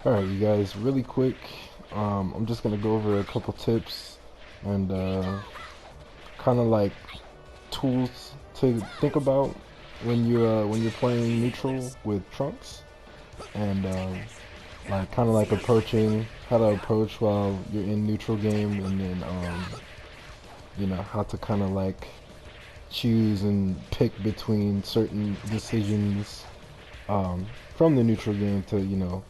Alright, you guys, really quick, I'm just gonna go over a couple tips and kind of like tools to think about when you're playing neutral with Trunks, and like kind of like approaching how to approach while you're in neutral game, and then you know how to kind of like choose and pick between certain decisions um, from the neutral game to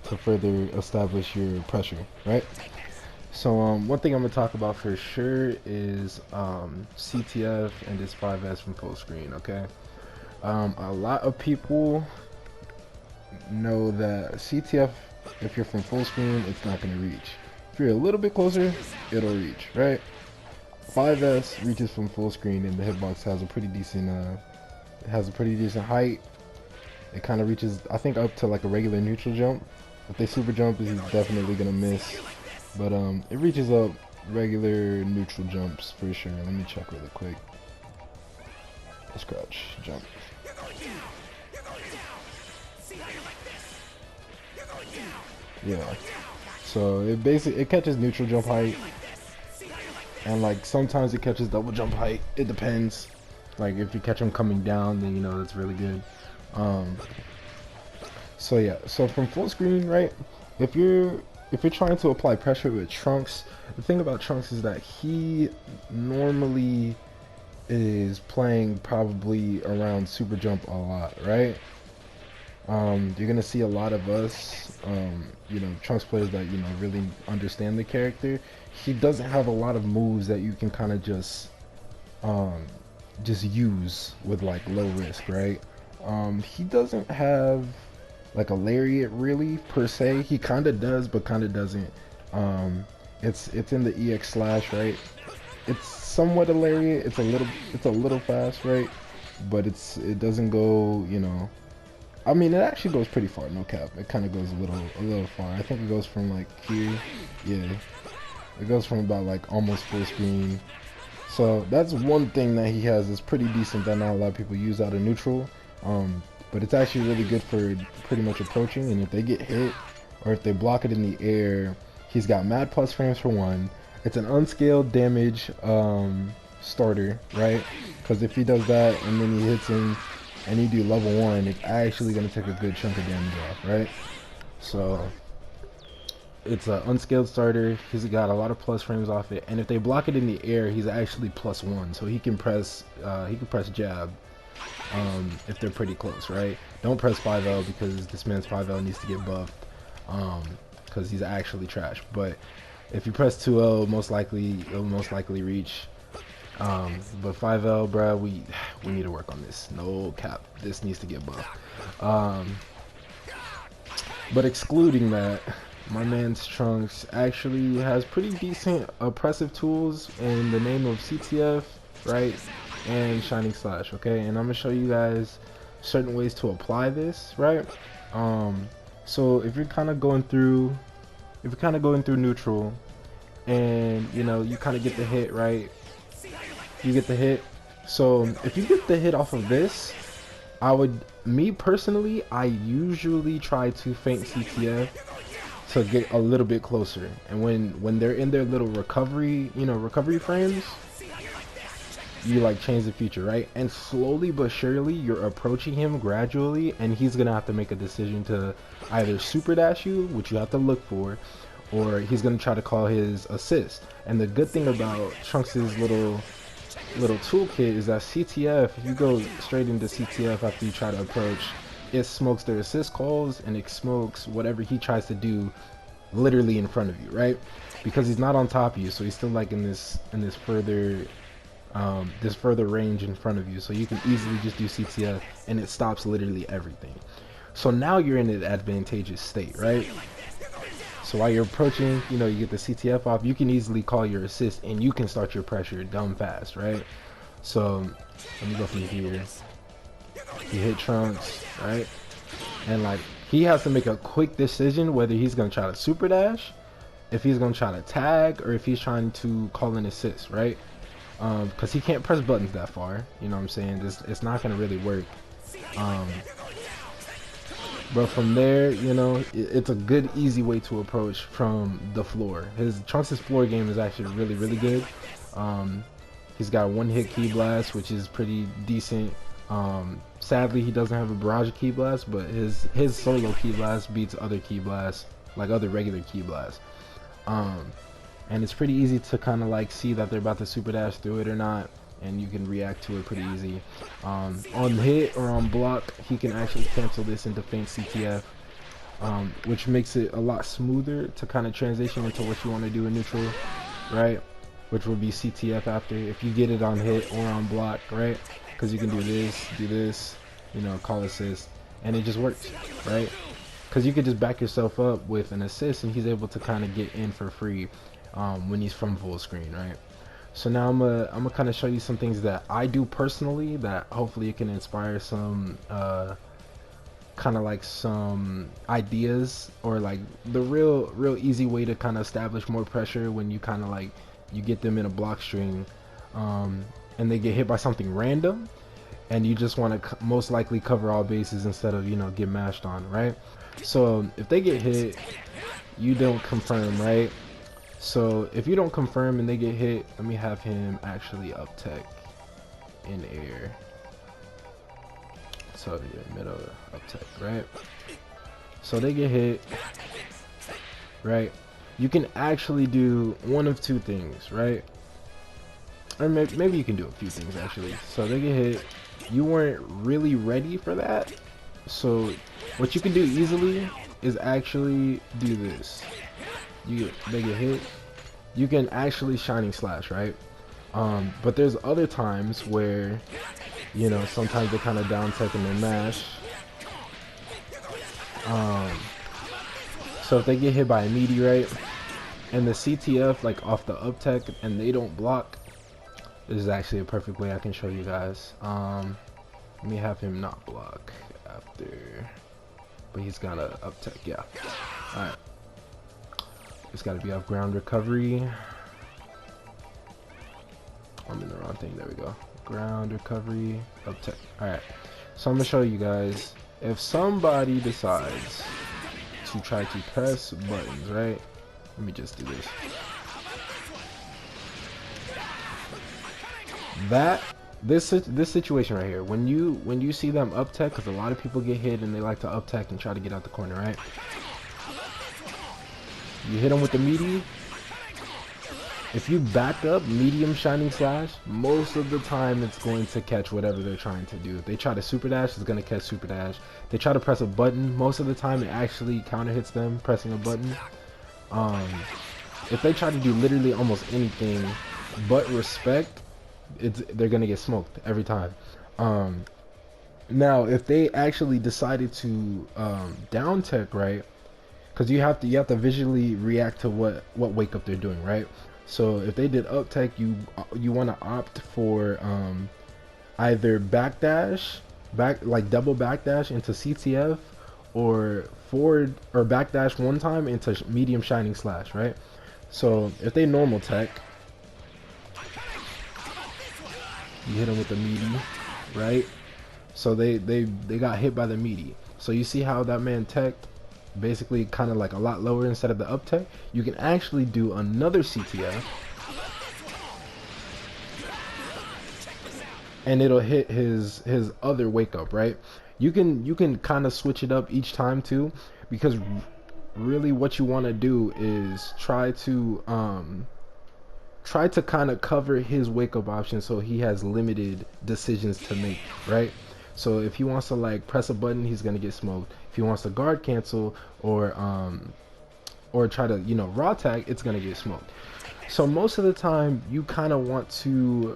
to further establish your pressure, right? So one thing I'm gonna talk about for sure is CTF and this 5S from full screen. Okay, a lot of people know that CTF, if you're from full screen, it's not gonna reach. If you're a little bit closer, it'll reach, right? 5S reaches from full screen, and the hitbox has a pretty decent height. It kind of reaches, I think, up to like a regular neutral jump. If they super jump, he's definitely gonna miss. But it reaches up regular neutral jumps for sure. Let me check really quick. Let's crouch, jump. Yeah. So it catches neutral jump height, and like sometimes it catches double jump height. It depends. Like if you catch him coming down, then you know that's really good. Um, so yeah. So from full screen, right? If you're trying to apply pressure with Trunks, the thing about Trunks is that he normally is playing probably around super jump a lot, right? You're gonna see a lot of us, you know, Trunks players that really understand the character. He doesn't have a lot of moves that you can kind of um, just use with like low risk, right? He doesn't have like a lariat really per se. He kind of does, but kind of doesn't. It's in the EX slash, right? It's somewhat a lariat. It's a little fast, right? But it doesn't go, you know. I mean, it actually goes pretty far, no cap. It kind of goes a little far. I think it goes from like here, yeah. It goes from about like almost full screen. So that's one thing that he has is pretty decent that not a lot of people use out of neutral. But it's actually really good for pretty much approaching. And if they get hit or if they block it in the air, he's got mad plus frames for one. It's an unscaled damage starter, right? Because if he does that and then he hits him and you do level 1, it's actually going to take a good chunk of damage off, right? So it's an unscaled starter. He's got a lot of plus frames off it, and if they block it in the air, he's actually +1, so he can press jab if they're pretty close, right? Don't press 5L because this man's 5L needs to get buffed because he's actually trash. But if you press 2L, it'll most likely reach. But 5L, bruh, we need to work on this. No cap, this needs to get buffed. But excluding that, my man's Trunks actually has pretty decent oppressive tools in the name of CTF, right? And Shining Slash, okay? And I'm gonna show you guys certain ways to apply this, right? So if you're kind of going through neutral, and you kind of get the hit, right? You get the hit. So if you get the hit off of this, me personally, I usually try to feint CTF to get a little bit closer. And when they're in their little recovery frames, you like change the feature, right? And slowly but surely, you're approaching him gradually, and he's gonna have to make a decision to either super dash you, which you have to look for, or he's gonna try to call his assist. And the good thing about Trunks's little toolkit is that CTF, if you go straight into CTF after you try to approach, it smokes their assist calls and it smokes whatever he tries to do literally in front of you, right? Because he's not on top of you, so he's still like in this further range in front of you, so you can easily just do CTF and it stops literally everything. So now you're in an advantageous state, right? So while you're approaching, you get the CTF off, you can easily call your assist and you can start your pressure dumb fast, right? So let me go from here. You hit Trunks, right? And like he has to make a quick decision whether he's gonna try to super dash, if he's gonna try to tag, or if he's trying to call an assist, right? Because he can't press buttons that far, you know what I'm saying? It's not gonna really work. But from there, you know, it's a good, easy way to approach from the floor. Trunks' floor game is actually really, really good. He's got one hit Ki Blast, which is pretty decent. Sadly, he doesn't have a barrage of Ki Blast, but his solo Ki Blast beats other Ki Blasts, like other regular Ki Blasts. And it's pretty easy to kind of like see that they're about to super dash through it or not, and you can react to it pretty easy. On hit or on block, he can actually cancel this into feint CTF, which makes it a lot smoother to kind of transition into what you want to do in neutral, right? Which will be CTF after, if you get it on hit or on block, right? Because you can do this, you know, call assist, and it just works, right? Because you could just back yourself up with an assist, and he's able to kind of get in for free when he's from full screen, right? So now I'm gonna kind of show you some things that I do personally that hopefully it can inspire some kind of like some ideas, or like the real easy way to kind of establish more pressure when you kind of like you get them in a block string and they get hit by something random, and you just want to most likely cover all bases instead of, you know, get mashed on, right? So if they get hit, you don't confirm, right? So if you don't confirm and they get hit, let me have him actually up tech in air. So yeah, middle up tech, right? So they get hit, right? You can actually do one of two things, right? Or maybe you can do a few things actually. So they get hit, you weren't really ready for that. So what you can do easily is actually do this. They get hit, you can actually shining slash, right? But there's other times where, you know, sometimes they kind of down tech and then mash. So if they get hit by a meteorite and the CTF like off the up tech and they don't block, this is actually a perfect way I can show you guys. Let me have him not block after, but he's got a up tech, yeah. Alright. It's got to be off ground recovery. I'm in the wrong thing. There we go. Ground recovery. Up tech. Alright. So I'm going to show you guys. If somebody decides to try to press buttons, right? Let me just do this. This situation right here, when you see them up tech, because a lot of people get hit and they like to up tech and try to get out the corner, right? You hit them with the meaty. If you back up medium shining slash, most of the time it's going to catch whatever they're trying to do. If they try to super dash, it's going to catch super dash. They try to press a button, most of the time it actually counter hits them pressing a button. If they try to do literally almost anything but respect, they're going to get smoked every time. Now if they actually decided to down tech, right? Because you have to visually react to what wake up they're doing, right? So if they did up tech, you want to opt for either backdash, like double backdash into CTF, or forward or backdash one time into medium shining slash, right? So if they normal tech, you hit them with the meaty, right? So they got hit by the meaty. So you see how that man teched basically kind of like a lot lower instead of the up tech. You can actually do another CTF and it'll hit his other wake up, right? You can kind of switch it up each time too, because really what you want to do is try to kind of cover his wake up option so he has limited decisions to make, right? So if he wants to like press a button, he's gonna get smoked. If he wants to guard cancel or try to, you know, raw tag, it's gonna get smoked. So most of the time you kind of want to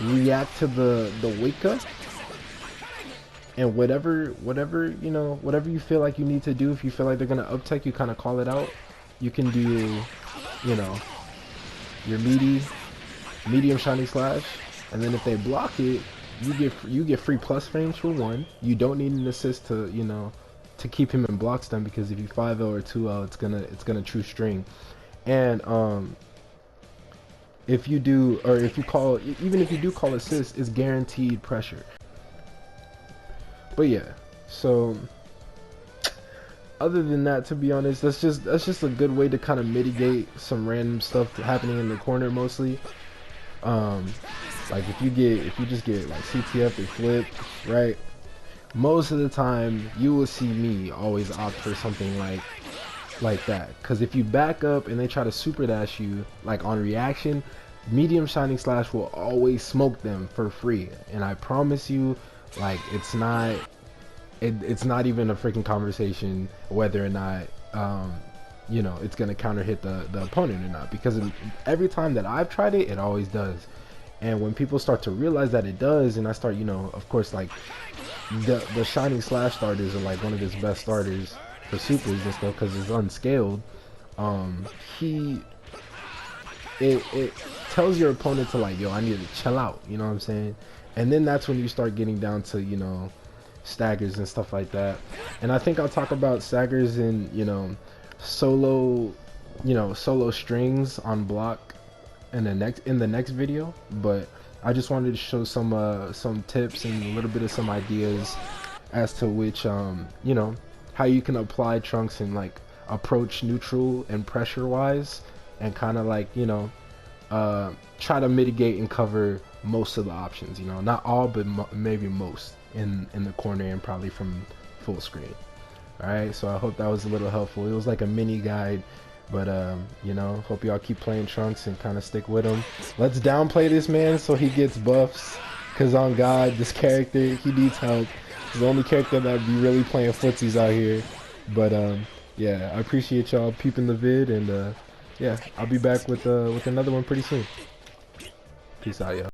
react to the wake up, and whatever you know, whatever you feel like you need to do. If you feel like they're gonna up tech, you kind of call it out. You can do, you know, your medium shining slash, and then if they block it, you get free plus frames for one. You don't need an assist to, you know, to keep him in block stun, because if you 5L or 2L, it's gonna true string. And if you do, or if you call, even if you do call assist, it's guaranteed pressure. But yeah, So other than that, to be honest, that's just a good way to kind of mitigate some random stuff happening in the corner mostly. Like if you just get like CTF or flip, right? Most of the time you will see me always opt for something like that, because if you back up and they try to super dash you like on reaction, medium shining slash will always smoke them for free. And I promise you, like it's not even a freaking conversation whether or not you know, it's gonna counter hit the opponent or not, because every time that I've tried it, it always does. And when people start to realize that it does, and I start, you know, of course, like the shining slash starters are like one of his best starters for supers and stuff because it's unscaled. It tells your opponent to like, yo, I need to chill out, you know what I'm saying? And then that's when you start getting down to, you know, staggers and stuff like that. And I think I'll talk about staggers in, you know, solo strings on block in the next video. But I just wanted to show some tips and a little bit of some ideas as to which you know, how you can apply trunks and like approach neutral and pressure wise, and kind of like, you know, try to mitigate and cover most of the options, you know, not all, but maybe most in the corner and probably from full screen. All right, so I hope that was a little helpful. It was like a mini guide, but you know, hope y'all keep playing trunks and kind of stick with him. Let's downplay this man so he gets buffs, because on God, this character, he needs help. He's the only character that be really playing footsies out here. But yeah, I appreciate y'all peeping the vid, and yeah, I'll be back with another one pretty soon. Peace out, y'all.